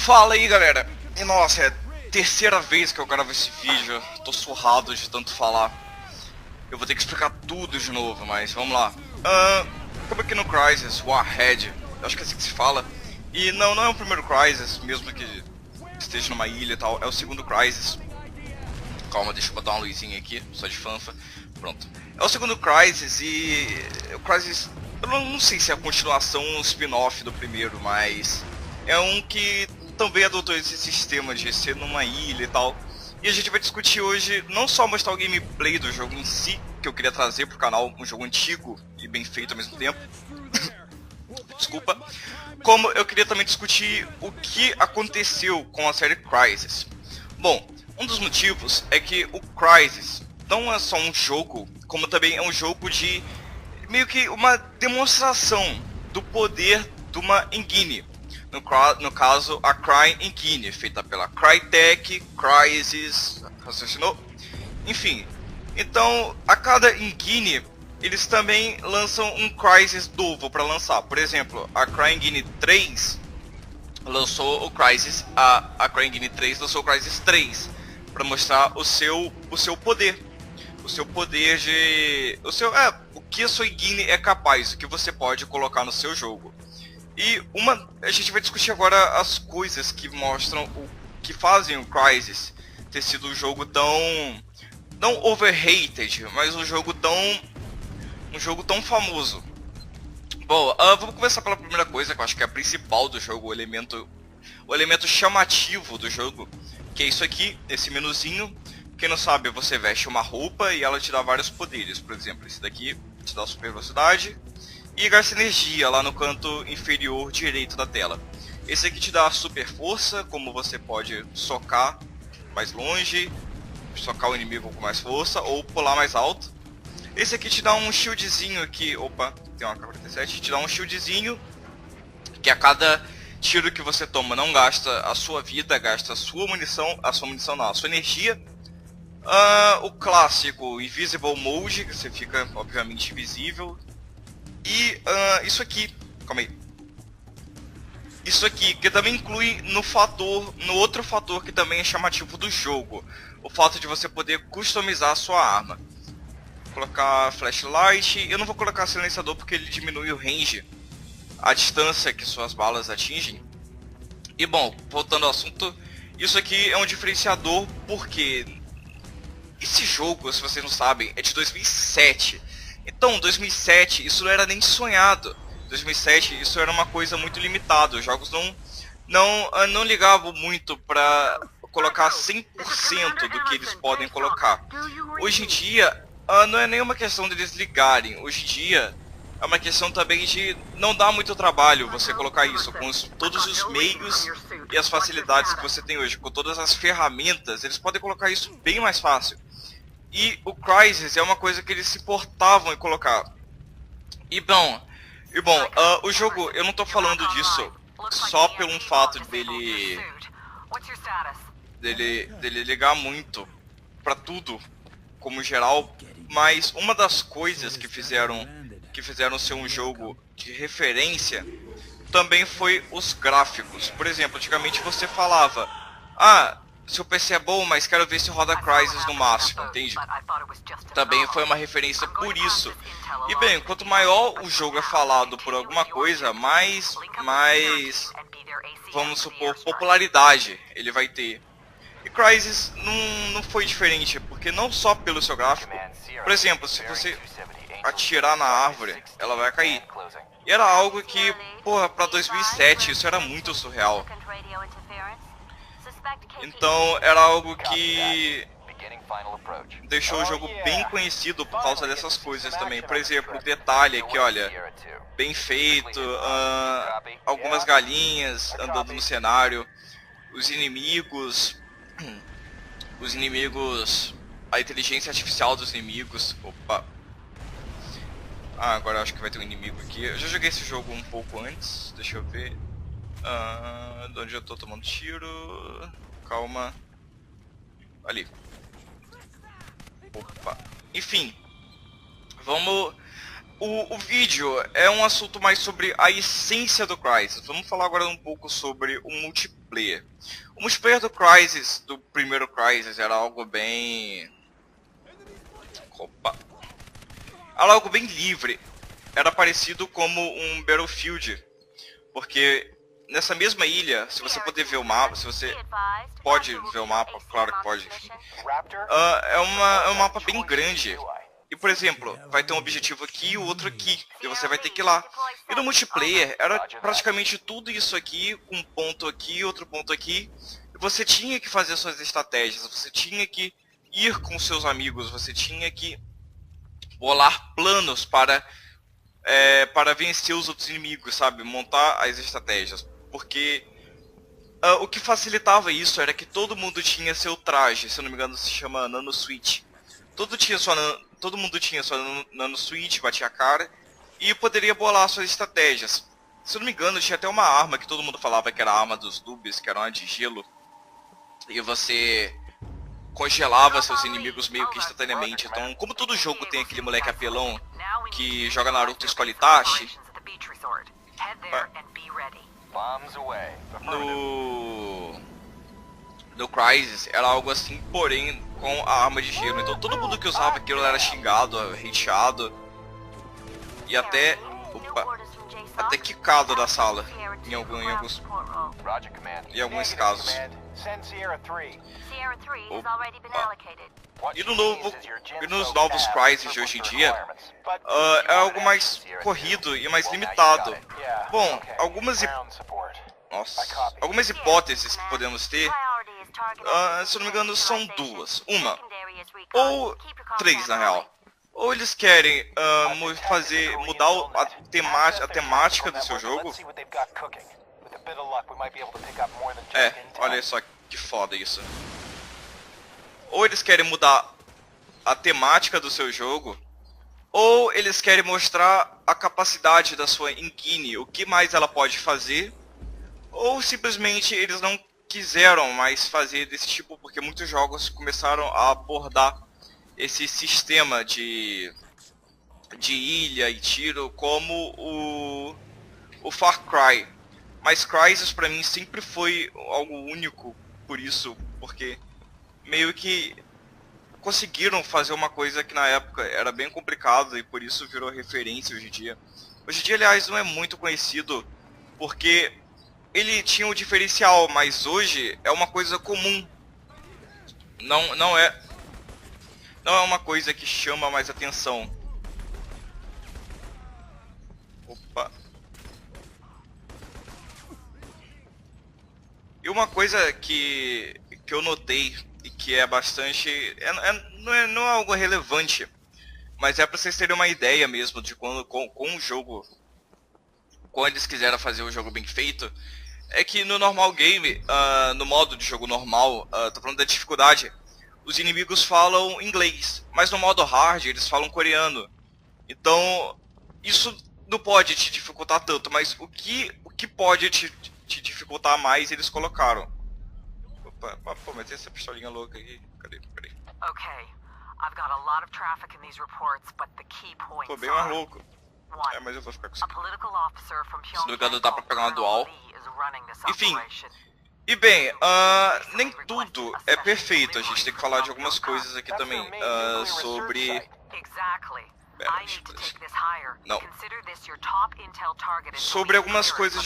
Fala aí, galera. E nossa, é a terceira vez que eu gravo esse vídeo. Tô surrado de tanto falar. Eu vou ter que explicar tudo de novo, mas vamos lá. Como aqui no Crysis Warhead, acho que é assim que se fala. E não é o primeiro Crysis, mesmo que esteja numa ilha e tal. É o segundo Crysis. Calma, deixa eu botar uma luzinha aqui, só de fanfa. Pronto. É o segundo Crysis e... o Crysis... eu não sei se é a continuação ou um spin-off do primeiro, mas... é um que também adotou esse sistema de ser numa ilha e tal. E a gente vai discutir hoje, não só mostrar o gameplay do jogo em si, que eu queria trazer pro canal, um jogo antigo e bem feito ao mesmo tempo. Desculpa. Como eu queria também discutir o que aconteceu com a série Crysis. Bom, um dos motivos é que o Crysis não é só um jogo, como também é um jogo de meio que uma demonstração do poder de uma engine. No caso, a Cry Engine, feita pela Crytek, Crysis, raciocinou? Enfim, então a cada engine eles também lançam um Crysis novo para lançar. Por exemplo, a Cry Engine 3 lançou o Crysis, a Cry Engine 3 lançou o Crysis 3 para mostrar o seu poder. O seu poder de... o que a sua engine é capaz, o que você pode colocar no seu jogo. E a gente vai discutir agora as coisas que mostram o que fazem o Crysis ter sido um jogo tão... não overrated, mas um jogo tão famoso. Bom, vamos começar pela primeira coisa, que eu acho que é a principal do jogo, o elemento chamativo do jogo, que é isso aqui, esse menuzinho. Quem não sabe, você veste uma roupa e ela te dá vários poderes. Por exemplo, esse daqui te dá super velocidade e gasta energia lá no canto inferior direito da tela. Esse aqui te dá super força, como você pode socar mais longe, socar o inimigo com mais força ou pular mais alto. Esse aqui te dá um shieldzinho aqui, opa, tem uma K-47, te dá um shieldzinho que a cada tiro que você toma não gasta a sua vida, gasta a sua energia. O clássico Invisible Mode, que você fica obviamente invisível. E isso aqui, calma aí. Isso aqui, que também inclui no outro fator que também é chamativo do jogo. O fato de você poder customizar a sua arma. Vou colocar flashlight, eu não vou colocar silenciador porque ele diminui o range, a distância que suas balas atingem. E bom, voltando ao assunto, isso aqui é um diferenciador porque esse jogo, se vocês não sabem, é de 2007. Então, 2007, isso não era nem sonhado. 2007, isso era uma coisa muito limitada. Os jogos não ligavam muito para colocar 100% do que eles podem colocar. Hoje em dia, não é nenhuma questão deles ligarem. Hoje em dia, é uma questão também de não dar muito trabalho você colocar isso. Com todos os meios e as facilidades que você tem hoje, com todas as ferramentas, eles podem colocar isso bem mais fácil. E o Crysis é uma coisa que eles se importavam em colocar. E bom, o jogo, eu não tô falando disso só pelo fato dele ligar muito pra tudo, como geral, mas uma das coisas que fizeram ser um jogo de referência também foi os gráficos. Por exemplo, antigamente você falava, seu PC é bom, mas quero ver se roda Crysis no máximo, entende? Também foi uma referência por isso. E bem, quanto maior o jogo é falado por alguma coisa, mais vamos supor, popularidade ele vai ter. E Crysis não foi diferente, porque não só pelo seu gráfico. Por exemplo, se você atirar na árvore, ela vai cair. E era algo que, porra, pra 2007 isso era muito surreal. Então era algo que deixou o jogo bem conhecido por causa dessas coisas também. Por exemplo, o detalhe aqui, olha, bem feito, algumas galinhas andando no cenário, os inimigos, a inteligência artificial dos inimigos. Opa. Agora eu acho que vai ter um inimigo aqui. Eu já joguei esse jogo um pouco antes, deixa eu ver. De onde eu tô tomando tiro? Calma. Ali. Opa. Enfim. Vamos... O vídeo é um assunto mais sobre a essência do Crysis. Vamos falar agora um pouco sobre o multiplayer. multiplayer. O multiplayer do Crysis, do primeiro Crysis, era algo bem... Opa! Era algo bem livre. Era parecido como um Battlefield. Porque nessa mesma ilha, se você poder ver o mapa, se você pode ver o mapa, claro que pode, enfim. É um mapa bem grande. E, por exemplo, vai ter um objetivo aqui e o outro aqui, e você vai ter que ir lá. E no multiplayer, era praticamente tudo isso aqui, um ponto aqui, outro ponto aqui. E você tinha que fazer suas estratégias, você tinha que ir com seus amigos, você tinha que bolar planos para vencer os outros inimigos, sabe? Montar as estratégias. Porque o que facilitava isso era que todo mundo tinha seu traje, se eu não me engano se chama Nano Switch. Todo mundo tinha sua Nano Switch, batia a cara e poderia bolar suas estratégias. Se eu não me engano, tinha até uma arma que todo mundo falava que era a arma dos noobs, que era uma de gelo. E você congelava seus inimigos meio que instantaneamente. Então, como todo jogo tem aquele moleque apelão que joga Naruto e escolhe Itachi, no Crysis era algo assim, porém com a arma de gelo. Então todo mundo que usava aquilo era xingado, hateado e até quicado da sala em alguns casos. E nos novos Crysis de hoje em dia é algo mais corrido e mais limitado. Bom, algumas hipóteses que podemos ter, se eu não me engano, são duas. Uma, ou três na real. Ou eles querem mudar a temática do seu jogo. Olha só que foda isso. Ou eles querem mudar a temática do seu jogo, ou eles querem mostrar a capacidade da sua engine, o que mais ela pode fazer, ou simplesmente eles não quiseram mais fazer desse tipo, porque muitos jogos começaram a abordar esse sistema de ilha e tiro como o Far Cry. Mas Crysis pra mim sempre foi algo único por isso, porque meio que conseguiram fazer uma coisa que na época era bem complicado e por isso virou referência hoje em dia. Hoje em dia, aliás, não é muito conhecido porque ele tinha um diferencial, mas hoje é uma coisa comum. Não é uma coisa que chama mais atenção. Opa. E uma coisa que eu notei e que é bastante... não é algo relevante, mas é pra vocês terem uma ideia mesmo de quando com o jogo, quando eles quiseram fazer o jogo bem feito, é que no normal game, no modo de jogo normal, tô falando da dificuldade, os inimigos falam inglês, mas no modo hard eles falam coreano. Então, isso não pode te dificultar tanto, mas o que pode te dificultar mais eles colocaram. Opa, pô, mas tem essa pistolinha louca aqui. Cadê? Pô, bem mais louco. Mas eu vou ficar com isso. Se não me engano, dá pra pegar uma dual. Enfim. E bem, nem tudo é perfeito. A gente tem que falar de algumas coisas aqui também. Sobre... Não. Sobre algumas coisas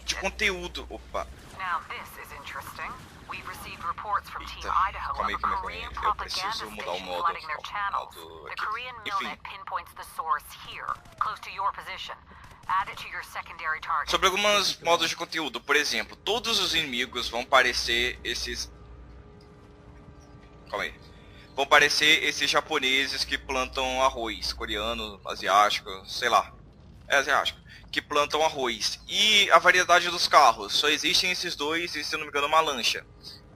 de conteúdo. Opa. Eita, calma aí. Eu preciso mudar o modo aqui. Enfim. Sobre alguns modos de conteúdo, por exemplo, todos os inimigos vão parecer esses... Calma aí. Vão parecer esses japoneses que plantam arroz, coreano, asiático, sei lá. É asiático. Que plantam arroz. E a variedade dos carros, só existem esses dois e, se não me engano, uma lancha.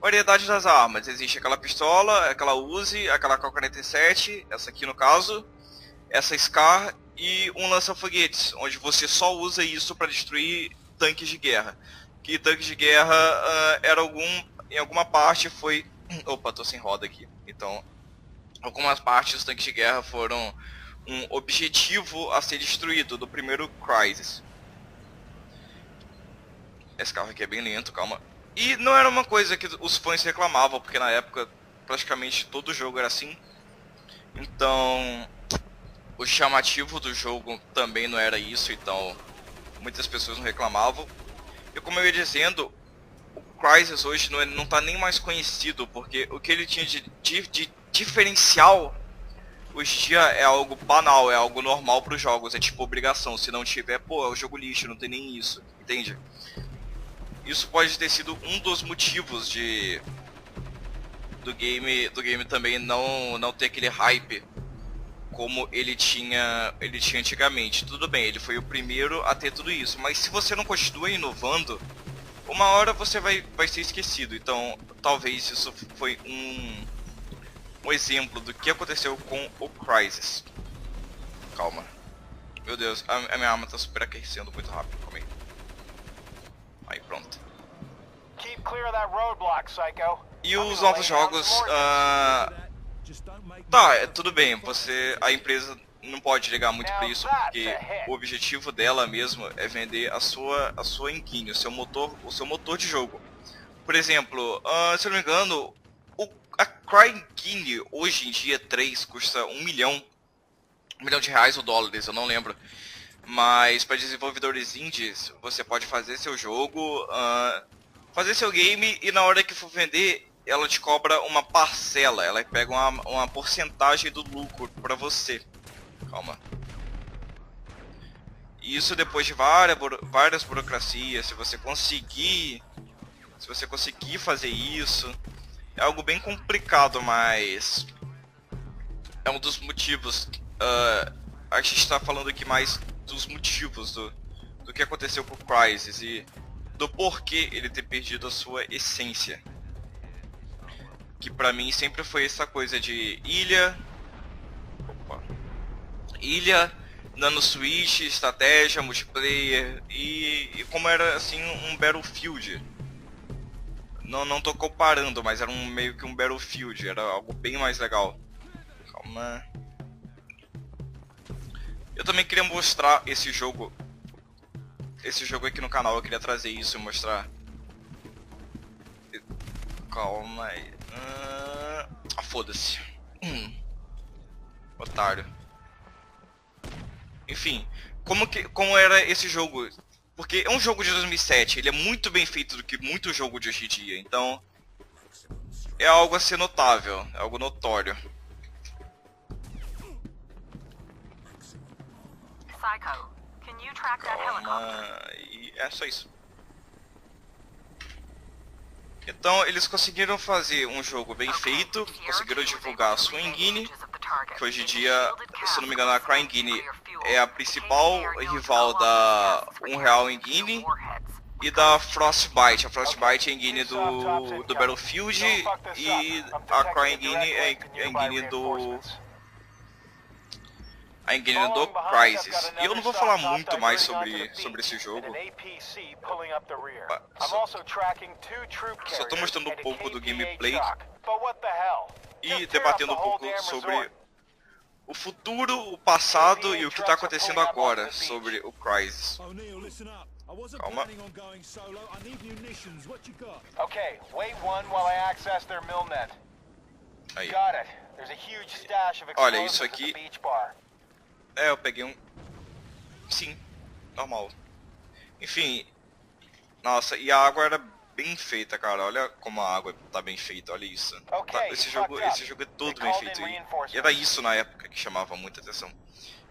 Variedade das armas, existe aquela pistola, aquela Uzi, aquela K-47, essa aqui no caso, essa Scar e um lança-foguetes, onde você só usa isso para destruir tanques de guerra. Que tanques de guerra em alguma parte foi... Opa, tô sem roda aqui. Então, algumas partes dos tanques de guerra foram um objetivo a ser destruído do primeiro Crysis. Esse carro aqui é bem lento, calma. E não era uma coisa que os fãs reclamavam, porque na época praticamente todo jogo era assim. Então, o chamativo do jogo também não era isso, então muitas pessoas não reclamavam. E como eu ia dizendo, o Crysis hoje não tá nem mais conhecido, porque o que ele tinha de diferencial hoje em dia é algo banal, é algo normal para os jogos, é tipo obrigação. Se não tiver, pô, é o jogo lixo, não tem nem isso, entende? Isso pode ter sido um dos motivos do game também não ter aquele hype como ele tinha antigamente. Tudo bem, ele foi o primeiro a ter tudo isso, mas se você não continua inovando, uma hora você vai ser esquecido. Então, talvez isso foi um exemplo do que aconteceu com o Crysis. Calma. Meu Deus, a minha arma tá superaquecendo muito rápido, calma aí. Aí, pronto. E os novos jogos, tá, tudo bem, a empresa não pode ligar muito pra isso, porque o objetivo dela mesmo é vender a sua engine, o seu motor de jogo. Por exemplo, se eu não me engano, a CryEngine hoje em dia 3 custa $1 milhão de reais ou dólares, eu não lembro. Mas para desenvolvedores indies, você pode fazer seu jogo, fazer seu game, e na hora que for vender, ela te cobra uma parcela, ela pega uma porcentagem do lucro para você. Calma. Isso depois de várias burocracias, se você conseguir fazer isso, é algo bem complicado, mas é um dos motivos. A gente está falando aqui mais dos motivos do que aconteceu com o Crysis e do porquê ele ter perdido a sua essência. Que pra mim sempre foi essa coisa de ilha, nano switch, estratégia, multiplayer e como era assim um Battlefield. Não tô comparando, mas era meio que um Battlefield, era algo bem mais legal. Calma. Eu também queria mostrar esse jogo aqui no canal, eu queria trazer isso e mostrar. Calma aí. Foda-se. Otário. Enfim, como era esse jogo? Porque é um jogo de 2007, ele é muito bem feito do que muito jogo de hoje em dia, então é algo a ser notável, é algo notório. Calma, e é só isso. Então eles conseguiram fazer um jogo bem feito, conseguiram divulgar a sua engine, que hoje em dia, se não me engano, a CryEngine é a principal rival da Unreal Engine e da Frostbite. A Frostbite é a engine do Battlefield e a CryEngine é a engine do Crysis. E eu não vou falar muito mais sobre esse jogo. Só estou mostrando um pouco do gameplay e debatendo um pouco sobre o futuro, o passado e o que está acontecendo agora sobre o Crysis. Calma. Aí. Olha, isso aqui. Eu peguei um. Sim, normal. Enfim. Nossa, e a água era bem feita, cara. Olha como a água tá bem feita, olha isso. Esse jogo é todo bem feito. E era isso na época que chamava muita atenção.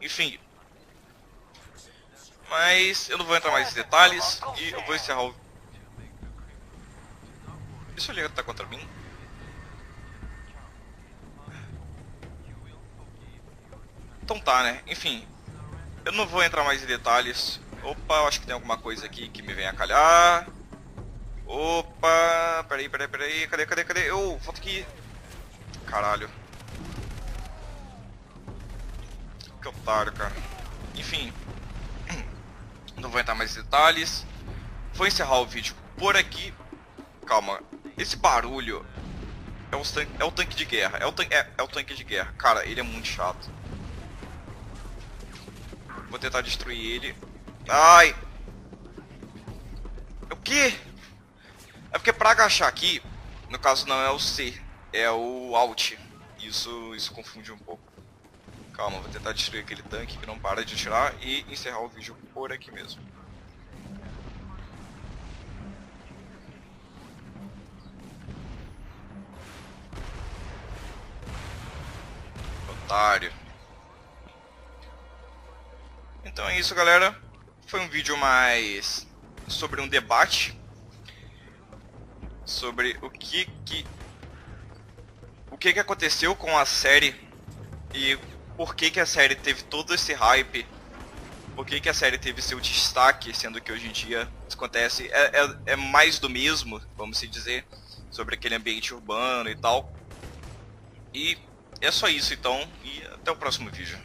Enfim. Mas eu não vou entrar mais em detalhes e eu vou encerrar o... Isso ali tá contra mim? Então tá, né? Enfim, eu não vou entrar mais em detalhes. Opa, eu acho que tem alguma coisa aqui que me vem a calhar. Opa, peraí, cadê? Volta aqui. Caralho. Que otário, cara. Enfim, não vou entrar mais em detalhes. Vou encerrar o vídeo por aqui. Calma, esse barulho é o tanque de guerra. É o tanque de guerra. Cara, ele é muito chato. Vou tentar destruir ele. Ai! O quê? É porque pra agachar aqui, no caso não é o C, é o Alt. Isso confunde um pouco. Calma, vou tentar destruir aquele tanque que não para de atirar e encerrar o vídeo por aqui mesmo. Otário. Então é isso, galera. Foi um vídeo mais sobre um debate sobre o que aconteceu com a série e por que a série teve todo esse hype, por que a série teve seu destaque, sendo que hoje em dia isso acontece, é mais do mesmo, vamos se dizer, sobre aquele ambiente urbano e tal. E é só isso então, e até o próximo vídeo.